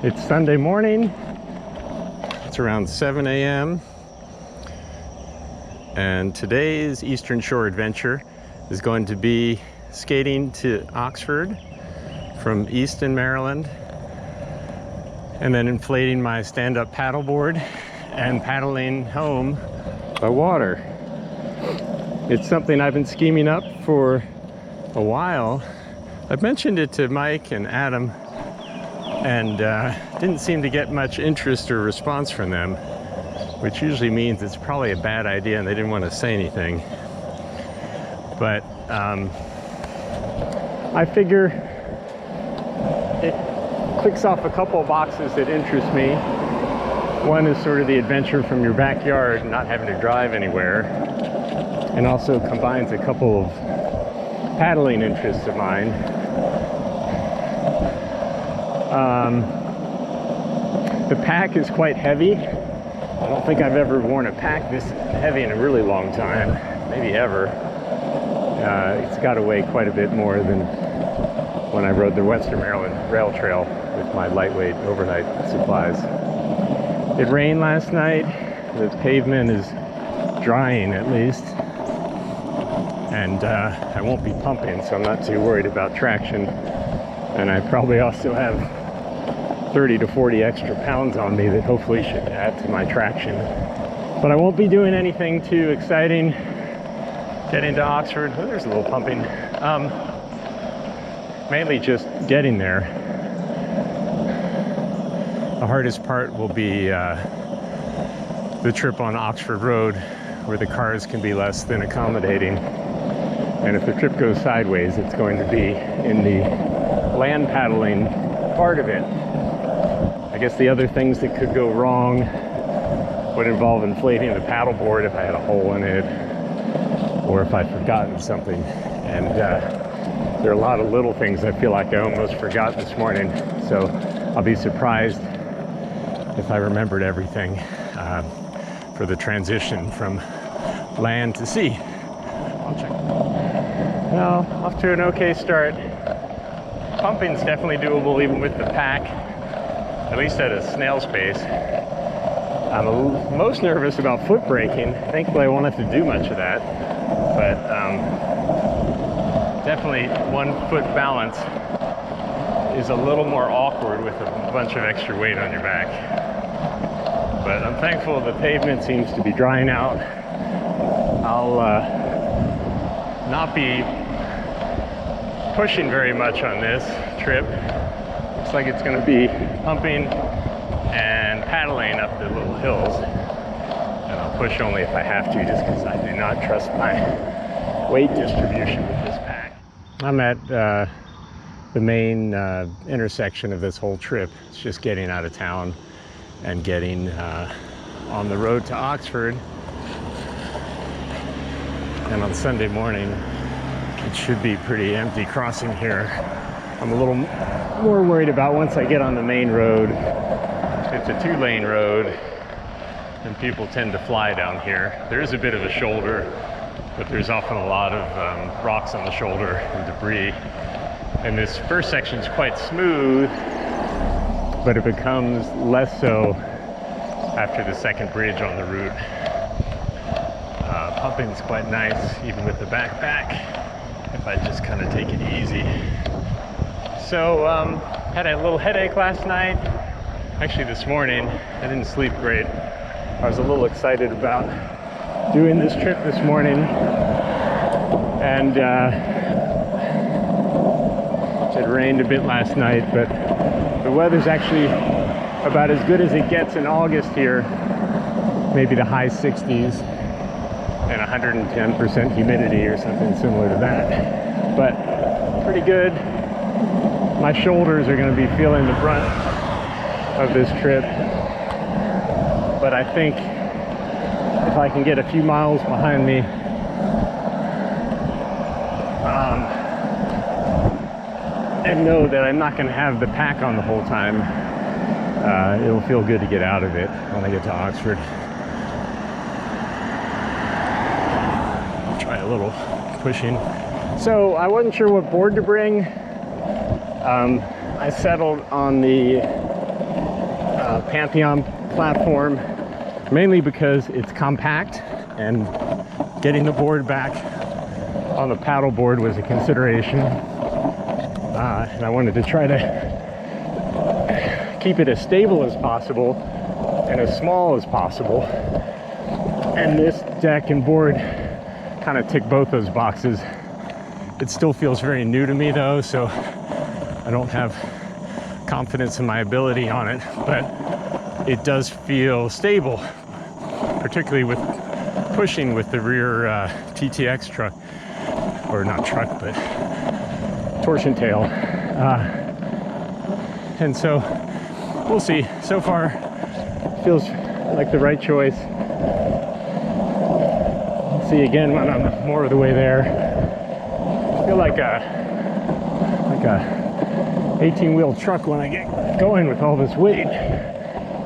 It's Sunday morning. It's around 7 a.m. and today's Eastern Shore adventure is going to be skating to Oxford from Easton, Maryland, and then inflating my stand-up paddleboard and paddling home by water. It's something I've been scheming up for a while. I've mentioned it to Mike and Adam and didn't seem to get much interest or response from them, which usually means it's probably a bad idea and they didn't want to say anything. But I figure it clicks off a couple of boxes that interest me. One is sort of the adventure from your backyard, not having to drive anywhere, and also combines a couple of paddling interests of mine. The pack is quite heavy. I don't think I've ever worn a pack this heavy in a really long time, maybe ever. It's got to weigh quite a bit more than when I rode the Western Maryland Rail Trail with my lightweight overnight supplies. It rained last night. The pavement is drying at least, and I won't be pumping, so I'm not too worried about traction. And I probably also have 30 to 40 extra pounds on me that hopefully should add to my traction. But I won't be doing anything too exciting. Getting to Oxford, oh, there's a little pumping. Mainly just getting there. The hardest part will be the trip on Oxford Road, where the cars can be less than accommodating. And if the trip goes sideways, it's going to be in the land paddling part of it. I guess the other things that could go wrong would involve inflating the paddleboard if I had a hole in it, or if I'd forgotten something. And there are a lot of little things I feel like I almost forgot this morning. So I'll be surprised if I remembered everything for the transition from land to sea. I'll check. Well, off to an okay start. Pumping's definitely doable even with the pack, at least at a snail's pace. I'm most nervous about foot braking. Thankfully, I won't have to do much of that, but definitely 1 foot balance is a little more awkward with a bunch of extra weight on your back. But I'm thankful the pavement seems to be drying out. I'll not be pushing very much on this trip. Looks like it's going to be pumping and paddling up the little hills. And I'll push only if I have to, just because I do not trust my weight distribution with this pack. I'm at the main intersection of this whole trip. It's just getting out of town and getting on the road to Oxford. And on Sunday morning, it should be pretty empty crossing here. I'm a little more worried about once I get on the main road. It's a 2-lane road, and people tend to fly down here. There is a bit of a shoulder, but there's often a lot of rocks on the shoulder and debris. And this first section is quite smooth, but it becomes less so after the second bridge on the route. Pumping's quite nice, even with the backpack, if I just kind of take it easy. So, had a little headache last night. Actually, this morning, I didn't sleep great. I was a little excited about doing this trip this morning, and it rained a bit last night, but the weather's actually about as good as it gets in August here, maybe the high 60s and 110% humidity or something similar to that. But pretty good. My shoulders are going to be feeling the brunt of this trip, but I think if I can get a few miles behind me, and know that I'm not going to have the pack on the whole time, it'll feel good to get out of it when I get to Oxford. I'll try a little pushing. So I wasn't sure what board to bring. I settled on the Pantheon platform, mainly because it's compact and getting the board back on the paddle board was a consideration. And I wanted to try to keep it as stable as possible and as small as possible. And this deck and board kind of tick both those boxes. It still feels very new to me though, so I don't have confidence in my ability on it, but it does feel stable, particularly with pushing with the rear TTX truck, or not truck, but torsion tail. And so we'll see. So far, feels like the right choice. See again when I'm more of the way there. I feel like a 18-wheel truck when I get going with all this weight.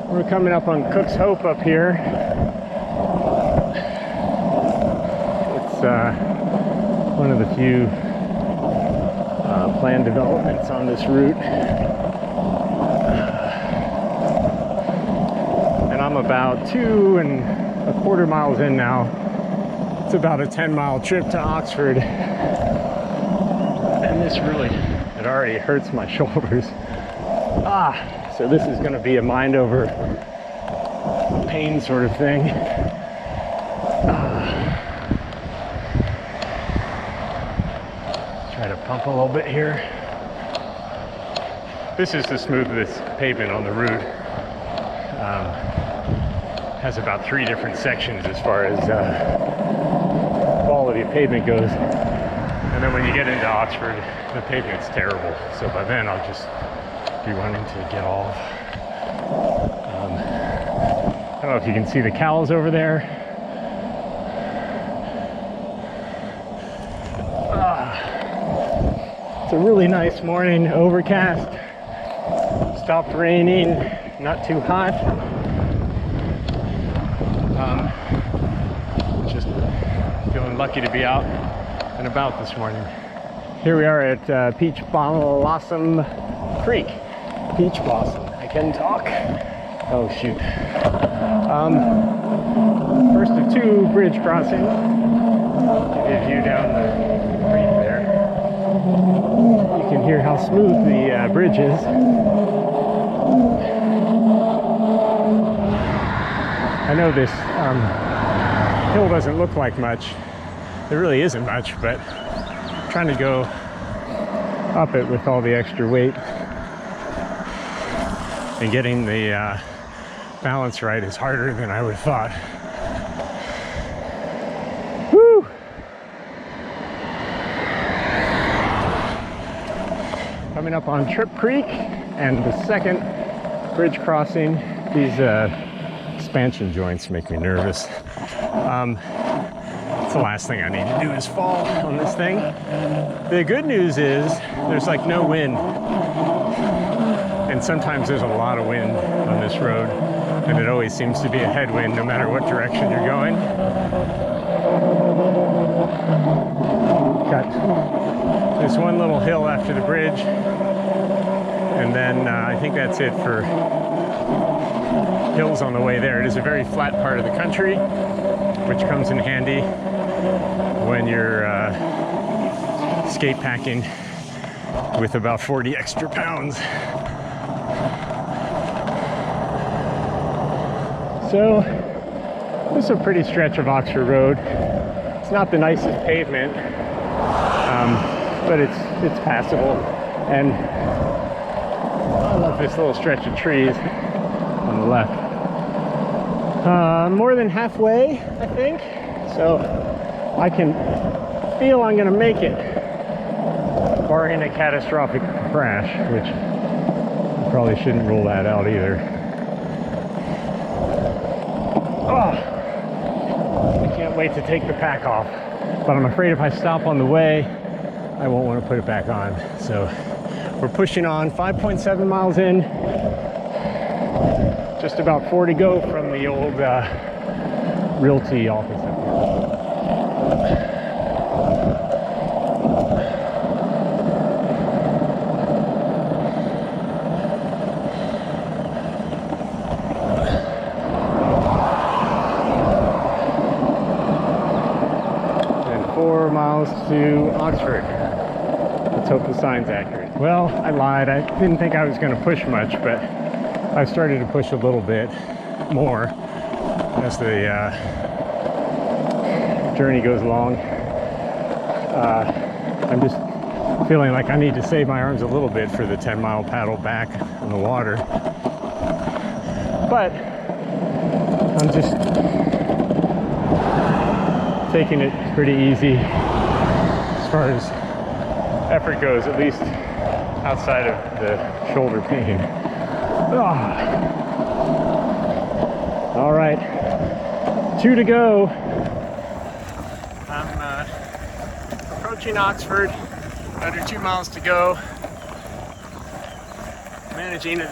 We're coming up on Cook's Hope up here. It's one of the few planned developments on this route. And I'm about 2.25 miles in now. It's about a 10-mile trip to Oxford. And this really, it already hurts my shoulders. So this is going to be a mind over pain sort of thing. Try to pump a little bit here. This is the smoothest pavement on the route. Has about 3 different sections as far as quality of pavement goes. And then when you get into Oxford, the pavement's terrible. So by then I'll just be wanting to get off. I don't know if you can see the cows over there. It's a really nice morning, overcast. Stopped raining, not too hot. Just feeling lucky to be out and about this morning. Here we are at Peach Blossom Creek. Peach Blossom. I can talk. Oh shoot. First of 2 bridge crossings. Give you a view down the creek there. You can hear how smooth the bridge is. I know this hill doesn't look like much. There really isn't much, but trying to go up it with all the extra weight and getting the balance right is harder than I would have thought. Woo! Coming up on Trip Creek and the second bridge crossing. These expansion joints make me nervous. It's the last thing I need to do is fall on this thing. The good news is there's like no wind. And sometimes there's a lot of wind on this road, and it always seems to be a headwind no matter what direction you're going. Got this one little hill after the bridge, and then I think that's it for hills on the way there. It is a very flat part of the country, which comes in handy when you're skate packing with about 40 extra pounds. So this is a pretty stretch of Oxford Road. It's not the nicest pavement, but it's passable. And I love this little stretch of trees on the left. More than halfway, I think. So I can feel I'm gonna make it, barring a catastrophic crash, which I probably shouldn't rule that out either. Oh, I can't wait to take the pack off, but I'm afraid if I stop on the way, I won't want to put it back on. So we're pushing on, 5.7 miles in, just about 4 to go from the old Realty office up here. miles to Oxford. Let's hope the sign's accurate. Well, I lied. I didn't think I was going to push much, but I've started to push a little bit more as the journey goes along. I'm just feeling like I need to save my arms a little bit for the 10-mile paddle back in the water. But I'm just taking it pretty easy as far as effort goes, at least outside of the shoulder pain. All right, 2 to go. I'm approaching Oxford, under 2 miles to go. Managing a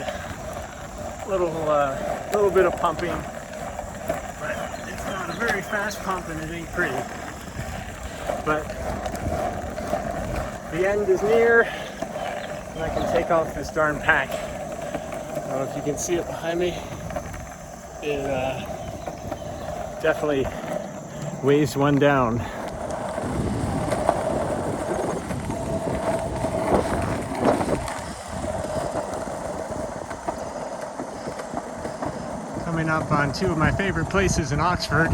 little bit of pumping, but it's not a very fast pump and it ain't pretty. But the end is near and I can take off this darn pack. I don't know if you can see it behind me. It definitely weighs one down. Coming up on 2 of my favorite places in Oxford,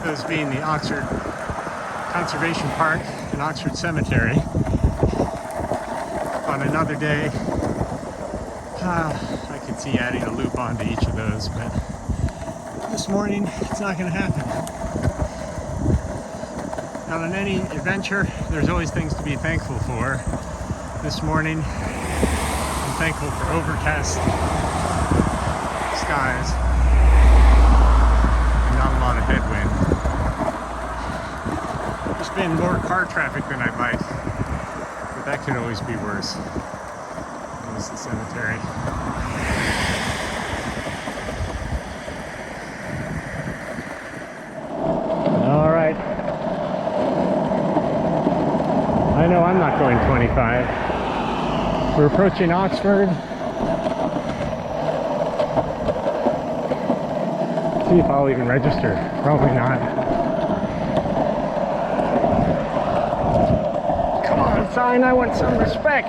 those being the Oxford Conservation Park and Oxford Cemetery. On another day, I could see adding a loop onto each of those, but this morning it's not going to happen. Now, on any adventure, there's always things to be thankful for. This morning, I'm thankful for overcast skies and not a lot of headwind. There's been more car traffic than I'd like, but that could always be worse. There's the cemetery. All right. I know I'm not going 25. We're approaching Oxford. See if I'll even register. Probably not. Come on, sign, I want some respect.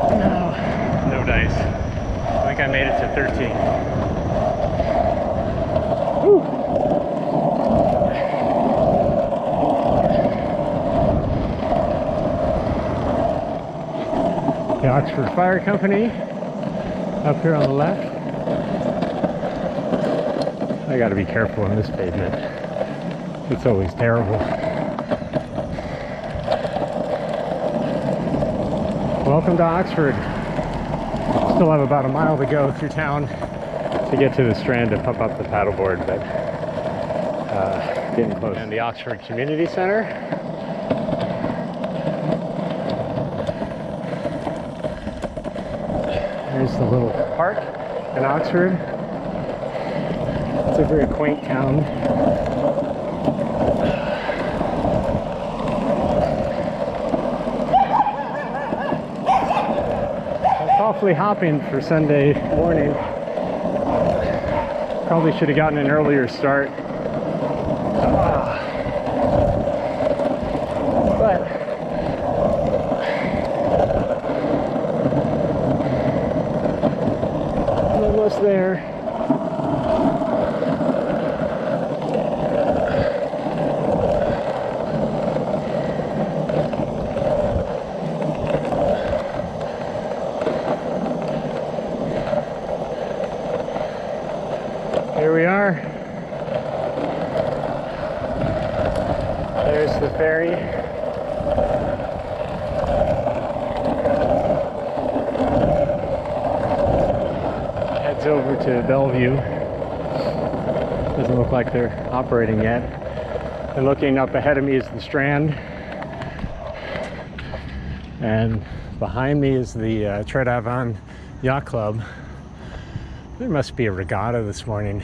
No, no dice. I think I made it to 13. Woo. The Oxford Fire Company up here on the left. I gotta be careful on this pavement. It's always terrible. Welcome to Oxford. Still have about a mile to go through town to get to the Strand to pump up the paddleboard, but getting close. And the Oxford Community Center. There's the little park in Oxford. It's a very quaint town. It's awfully hopping for Sunday morning. Probably should have gotten an earlier start. But I'm almost there. Here we are. There's the ferry. Heads over to Bellevue. Doesn't look like they're operating yet. And looking up ahead of me is the Strand. And behind me is the Tread Avon Yacht Club. There must be a regatta this morning.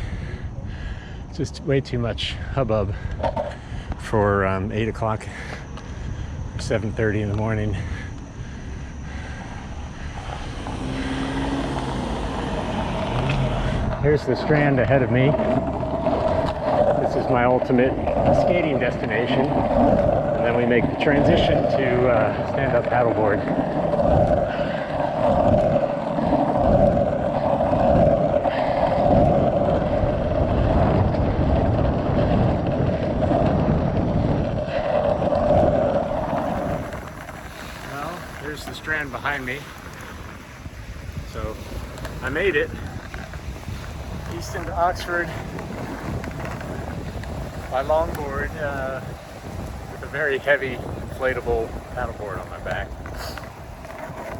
Just way too much hubbub for 8 o'clock or 7:30 in the morning. Here's the Strand ahead of me. this is my ultimate skating destination. And then we make the transition to stand-up paddleboard. Well, here's the strand behind me. So I made it east into Oxford by longboard with a very heavy inflatable paddleboard on my back.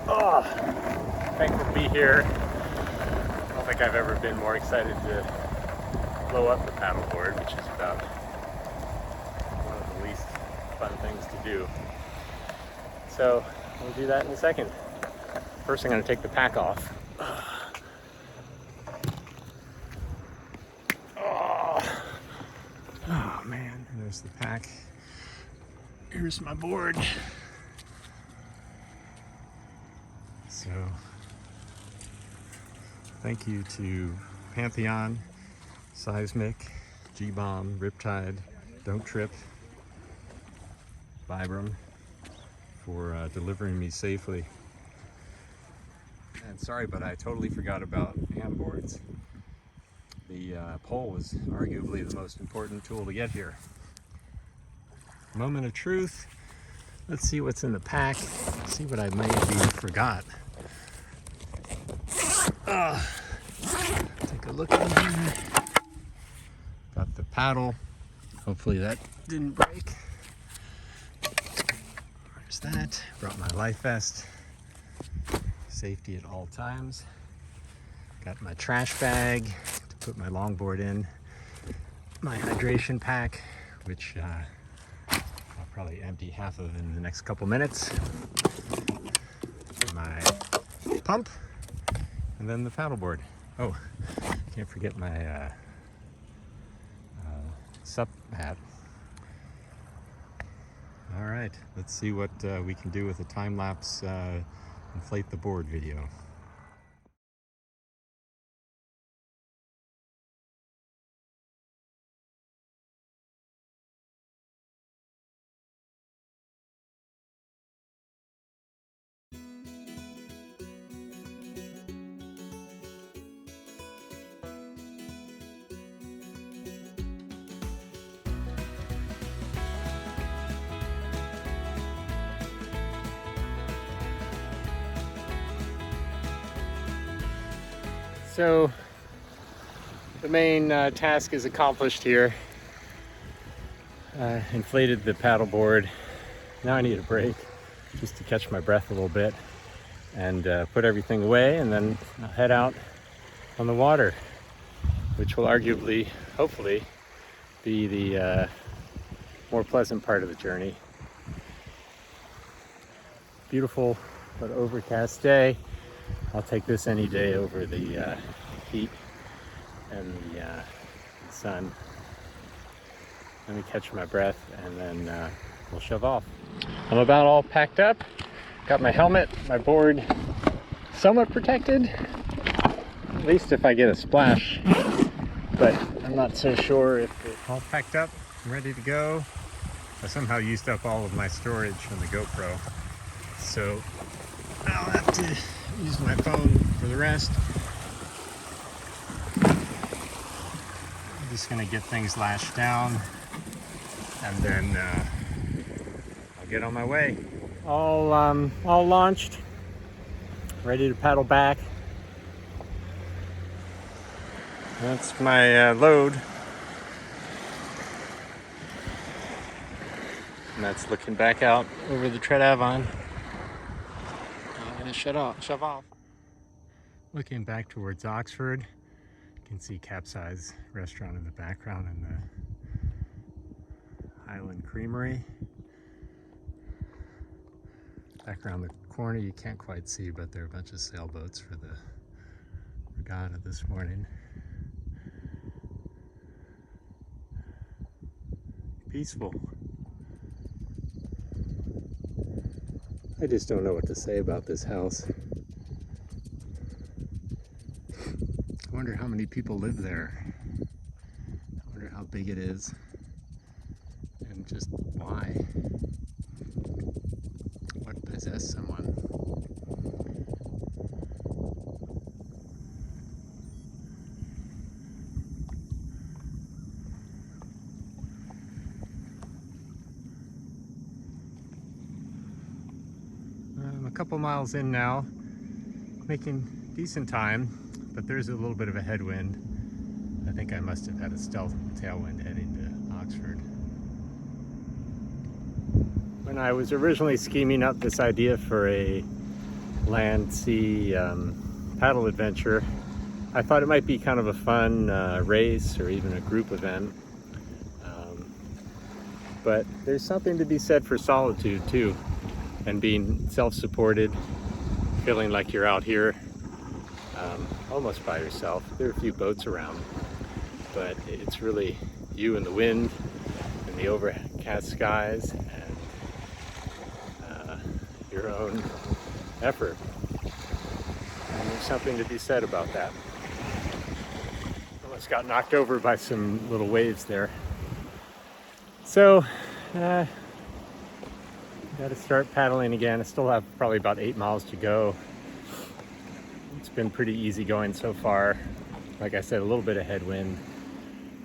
Oh, thankful to be here. I don't think I've ever been more excited to blow up the paddleboard, which is about one of the least fun things to do. So we'll do that in a second. First, I'm going to take the pack off. Oh man, there's the pack. Here's my board. So, thank you to Pantheon, Seismic, G-Bomb, Riptide, Don't Trip, Vibram for delivering me safely. And sorry, but I totally forgot about handboards. The pole was arguably the most important tool to get here. Moment of truth. Let's see what's in the pack. See what I maybe forgot. Take a look in here. Got the paddle. Hopefully that didn't break. There's that. Brought my life vest. Safety at all times. Got my trash bag to put my longboard in. My hydration pack, which I'll probably empty half of in the next couple minutes. My pump, and then the paddleboard. Oh, can't forget my SUP hat. All right, let's see what we can do with a time-lapse inflate the board video. So the main task is accomplished here. Inflated the paddleboard. Now I need a break just to catch my breath a little bit and put everything away, and then I'll head out on the water, which will arguably, hopefully, be the more pleasant part of the journey. Beautiful but overcast day. I'll take this any day over the heat and the sun. Let me catch my breath, and then we'll shove off. I'm about all packed up. Got my helmet, my board somewhat protected, at least if I get a splash, but I'm not so sure if it's all packed up. I'm ready to go. I somehow used up all of my storage on the GoPro, so I'll have to use my phone for the rest. I'm just gonna get things lashed down, and then I'll get on my way. All launched, ready to paddle back. That's my load, and that's looking back out over the Tread Avon. I'm gonna shove off. Looking back towards Oxford, you can see Capsize Restaurant in the background and the Highland Creamery. Back around the corner you can't quite see, but there are a bunch of sailboats for the regatta this morning. Peaceful. I just don't know what to say about this house. I wonder how many people live there. I wonder wonder how big it is and just why. What possessed someone? I'm a couple miles in now, making decent time, but there's a little bit of a headwind. I think I must have had a stealth tailwind heading to Oxford. When I was originally scheming up this idea for a land-sea paddle adventure, I thought it might be kind of a fun race or even a group event. But there's something to be said for solitude too, and being self-supported, feeling like you're out here almost by yourself. There are a few boats around, but it's really you and the wind and the overcast skies and your own effort. And there's something to be said about that. Almost got knocked over by some little waves there. So, got to start paddling again. I still have probably about 8 miles to go. It's been pretty easy going so far. Like I said, a little bit of headwind.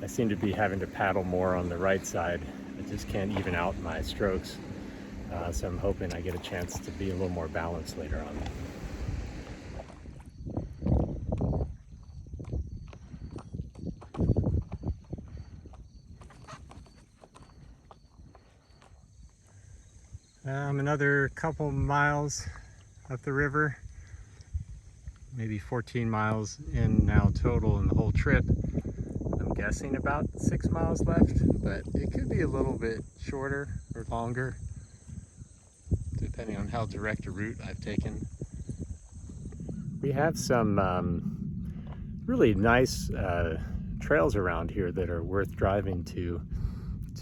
I seem to be having to paddle more on the right side. I just can't even out my strokes. So I'm hoping I get a chance to be a little more balanced later on. Another couple miles up the river, maybe 14 miles in now total in the whole trip. I'm guessing about 6 miles left, but it could be a little bit shorter or longer, depending on how direct a route I've taken. We have some really nice trails around here that are worth driving to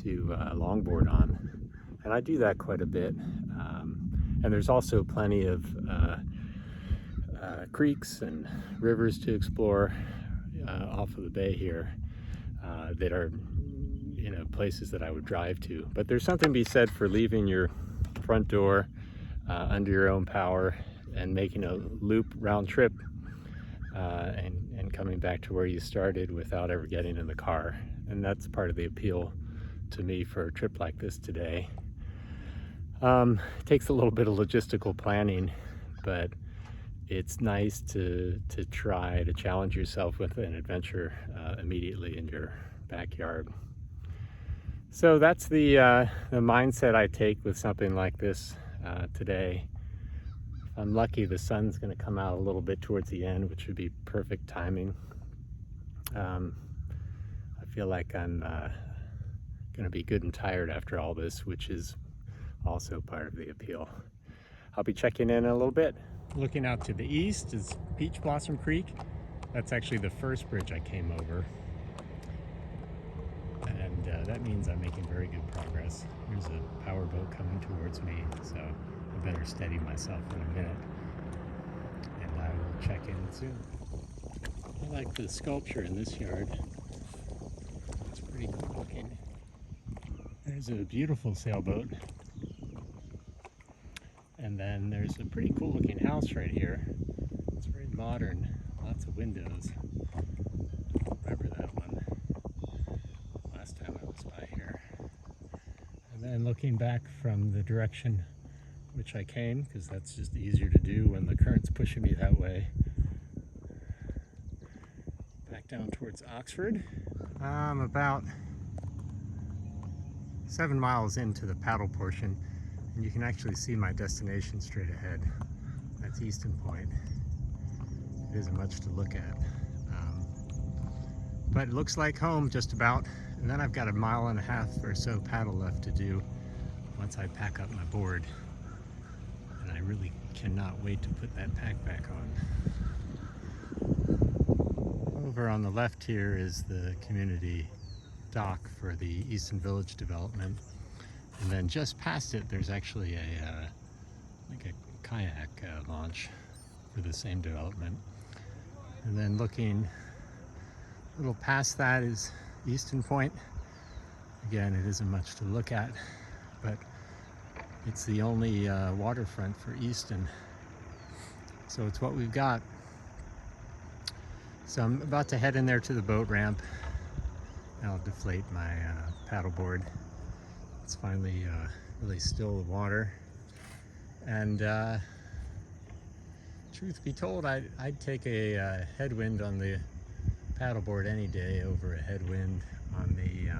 longboard on. And I do that quite a bit. And there's also plenty of creeks and rivers to explore off of the bay here that are, places that I would drive to. But there's something to be said for leaving your front door under your own power and making a loop round trip and coming back to where you started without ever getting in the car. And that's part of the appeal to me for a trip like this today. It takes a little bit of logistical planning, but it's nice to try to challenge yourself with an adventure immediately in your backyard. So that's the mindset I take with something like this today. If I'm lucky, the sun's going to come out a little bit towards the end, which would be perfect timing. I feel like I'm going to be good and tired after all this, which is also part of the appeal. I'll be checking in a little bit. Looking out to the east is Peach Blossom Creek. That's actually the first bridge I came over. And that means I'm making very good progress. There's a power boat coming towards me, so I better steady myself in a minute. And I will check in soon. I like the sculpture in this yard. It's pretty cool looking. There's a beautiful sailboat. And then there's a pretty cool looking house right here. It's very modern, lots of windows. I remember that one last time I was by here. And then looking back from the direction which I came, because that's just easier to do when the current's pushing me that way. Back down towards Oxford. I'm about 7 miles into the paddle portion. And you can actually see my destination straight ahead. That's Easton Point. It isn't much to look at. But it looks like home just about. And then I've got 1.5 miles or so paddle left to do once I pack up my board. And I really cannot wait to put that pack back on. Over on the left here is the community dock for the Easton Village development. And then just past it, there's actually a kayak launch for the same development. And then looking a little past that is Easton Point. Again, it isn't much to look at, but it's the only waterfront for Easton. So it's what we've got. So I'm about to head in there to the boat ramp. I'll deflate my paddleboard. It's finally really still the water. And truth be told, I'd take a headwind on the paddleboard any day over a headwind on the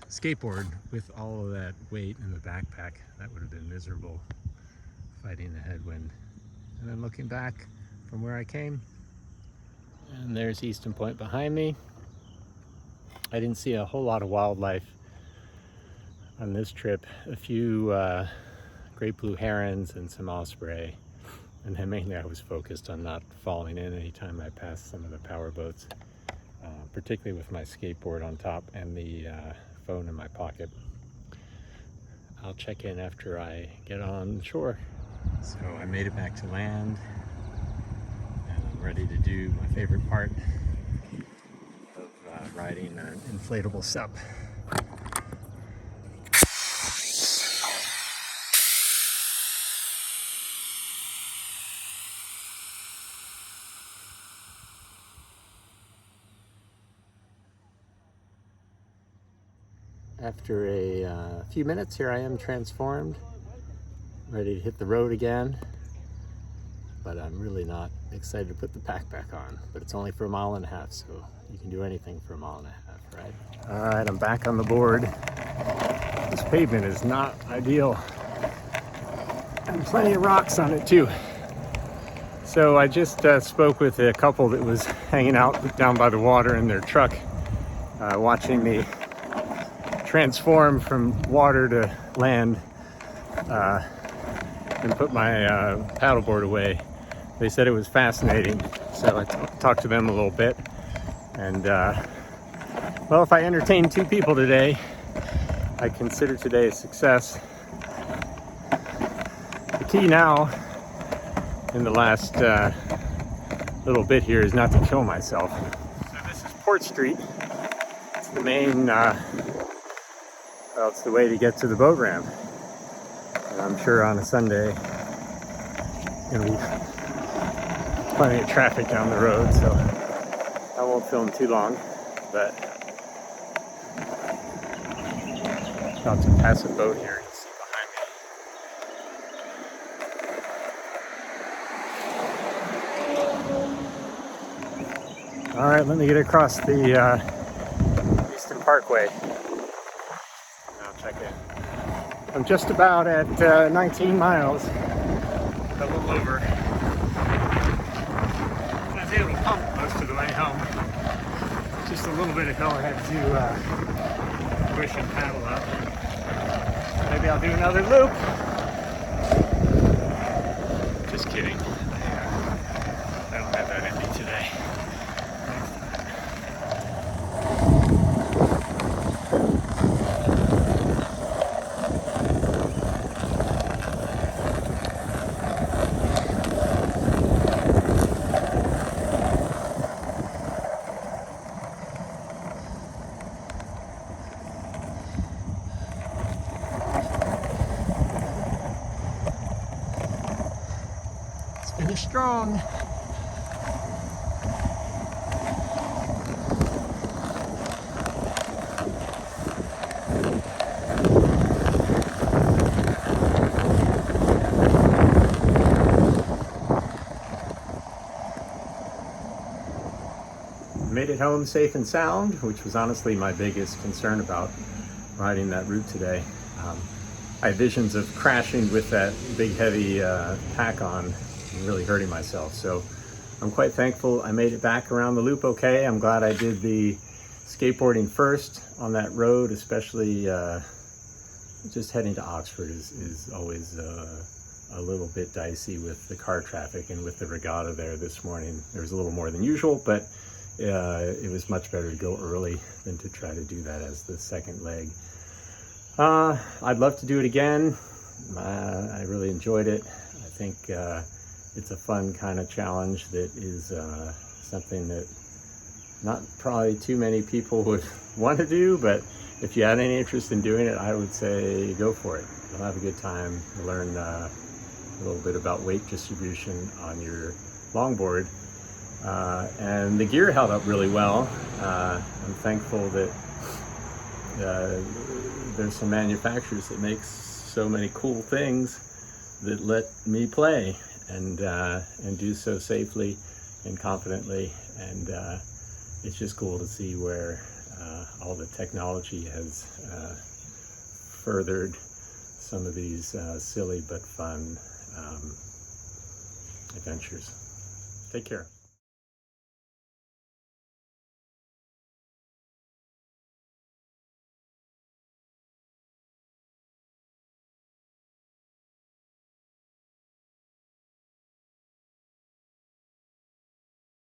skateboard with all of that weight in the backpack. That would have been miserable fighting the headwind. And then looking back from where I came, and there's Easton Point behind me. I didn't see a whole lot of wildlife on this trip. A few great blue herons and some osprey. And then mainly I was focused on not falling in anytime I passed some of the power boats, particularly with my skateboard on top and the phone in my pocket. I'll check in after I get on shore. So I made it back to land, and I'm ready to do my favorite part of riding an inflatable SUP. After a few minutes, here I am transformed, ready to hit the road again, but I'm really not excited to put the pack back on. But it's only for 1.5 miles, so you can do anything for 1.5 miles, right? All right, I'm back on the board. This pavement is not ideal, and plenty of rocks on it too. So I just spoke with a couple that was hanging out down by the water in their truck, watching me transform from water to land and put my paddleboard away. They said it was fascinating, so I talked to them a little bit. And well, if I entertain 2 people today, I consider today a success. The key now in the last little bit here is not to kill myself. So this is Port Street. It's the main well, it's the way to get to the boat ramp. And I'm sure on a Sunday, there'll be plenty of traffic down the road, so I won't film too long, but about to pass a boat here. You can see behind me. All right, let me get across the Easton Parkway. Check it. I'm just about at 19 miles, a little over. I was able to pump most of the way home. Just a little bit of hill I had to push and paddle up. Maybe I'll do another loop. Just kidding. I don't have that in me today. Finish strong. Made it home safe and sound, which was honestly my biggest concern about riding that route today. I had visions of crashing with that big heavy pack on and really hurting myself. So I'm quite thankful I made it back around the loop okay. I'm glad I did the skateboarding first on that road, especially just heading to Oxford is always a little bit dicey with the car traffic, and with the regatta there this morning. There was a little more than usual, but it was much better to go early than to try to do that as the second leg. I'd love to do it again. I really enjoyed it. I think it's a fun kind of challenge that is something that not probably too many people would want to do, but if you had any interest in doing it, I would say go for it. You'll have a good time. You'll learn a little bit about weight distribution on your longboard. And the gear held up really well. I'm thankful that there's some manufacturers that make so many cool things that let me play and do so safely and confidently. And it's just cool to see where all the technology has furthered some of these silly but fun adventures. Take care.